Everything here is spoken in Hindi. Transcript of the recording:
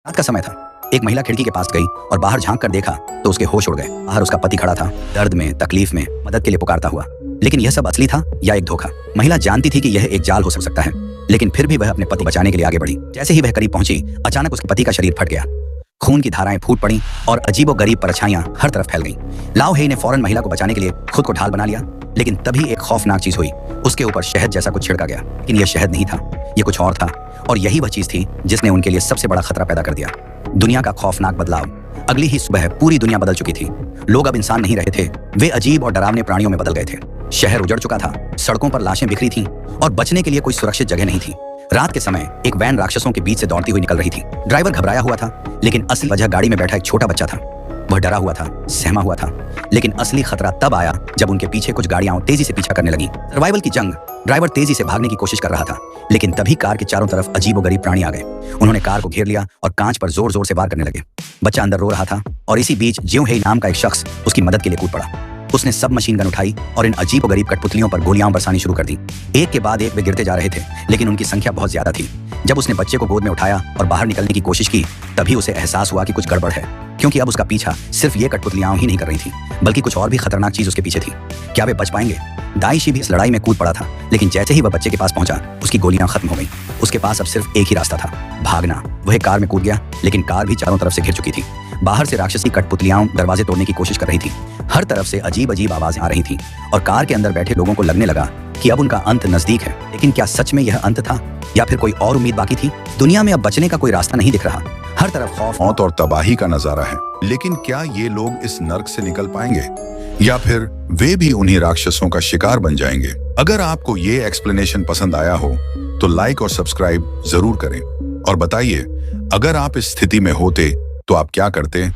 रात का समय था। एक महिला खिड़की के पास गई और बाहर झांक कर देखा तो उसके होश उड़ गए। बाहर उसका पति खड़ा था, दर्द में, तकलीफ में, मदद के लिए पुकारता हुआ। लेकिन यह सब असली था या एक धोखा? महिला जानती थी कि यह एक जाल हो सकता है, लेकिन फिर भी वह अपने पति बचाने के लिए आगे बढ़ी। जैसे ही वह करीब पहुंची, अचानक उसके पति का शरीर फट गया। खून की धाराएं फूट पड़ी और अजीबोगरीब परछाइयां हर तरफ फैल गईं। लाओ हेई ने फौरन महिला को बचाने के लिए खुद को ढाल बना लिया, लेकिन तभी एक खौफनाक चीज हुई। उसके ऊपर शहद जैसा कुछ छिड़का गया, लेकिन यह शहद नहीं था, यह कुछ और था। और यही वह चीज थी जिसने उनके लिए सबसे बड़ा खतरा पैदा कर दिया। दुनिया का खौफनाक बदलाव। अगली ही सुबह पूरी दुनिया बदल चुकी थी। लोग अब इंसान नहीं रहे थे, वे अजीब और डरावने प्राणियों में बदल गए थे। शहर उजड़ चुका था, सड़कों पर लाशें बिखरी थीं और बचने के लिए कोई सुरक्षित जगह नहीं थी। रात के समय एक वैन राक्षसों के बीच से दौड़ती हुई निकल रही थी। ड्राइवर घबराया हुआ था, लेकिन असली वजह गाड़ी में बैठा एक छोटा बच्चा था। वह डरा हुआ था, सहमा हुआ था, लेकिन असली खतरा तब आया जब उनके पीछे कुछ गाड़ियां तेजी से पीछा करने लगी। सर्वाइवल की जंग। ड्राइवर तेजी से भागने की कोशिश कर रहा था, लेकिन तभी कार के चारों तरफ अजीबोगरीब प्राणी आ गए। उन्होंने कार को घेर लिया और कांच पर जोर जोर से वार करने लगे। बच्चा अंदर रो रहा था और इसी बीच जियो हेई नाम का एक शख्स उसकी मदद के लिए कूद पड़ा। उसने सब मशीन गन उठाई और इन अजीबोगरीब कठपुतलियों पर गोलियां बरसानी शुरू कर दी। एक के बाद एक वे गिरते जा रहे थे, लेकिन उनकी संख्या बहुत ज्यादा थी। जब उसने बच्चे को गोद में उठाया और बाहर निकलने की कोशिश की, तभी उसे एहसास हुआ कि कुछ गड़बड़ है, क्योंकि अब उसका पीछा सिर्फ ये कठपुतलियां ही नहीं कर रही थी, बल्कि कुछ और भी खतरनाक चीज उसके पीछे थी। क्या वे बच पाएंगे? दाइशी भी इस लड़ाई में कूद पड़ा था, लेकिन जैसे ही वह बच्चे के पास पहुंचा, उसकी गोलियां खत्म हो गईं। उसके पास अब सिर्फ एक ही रास्ता था, भागना। वह कार में कूद गया, लेकिन कार भी चारों तरफ से घिर चुकी थी। बाहर से राक्षसी कठपुतलियां दरवाजे तोड़ने की कोशिश कर रही थी। हर तरफ से अजीब अजीब आवाजें आ रही थी और कार के अंदर बैठे लोगों को लगने लगा कि अब उनका अंत नजदीक है। लेकिन क्या सच में यह अंत था या फिर कोई और उम्मीद बाकी थी? दुनिया में अब बचने का कोई रास्ता नहीं दिख रहा। हर तरफ खौफ, मौत और तबाही का नजारा है। लेकिन क्या ये लोग इस नर्क से निकल पाएंगे, या फिर वे भी उन्हीं राक्षसों का शिकार बन जाएंगे? अगर आपको ये एक्सप्लेनेशन पसंद आया हो तो लाइक और सब्सक्राइब जरूर करें और बताइए, अगर आप इस स्थिति में होते तो आप क्या करते?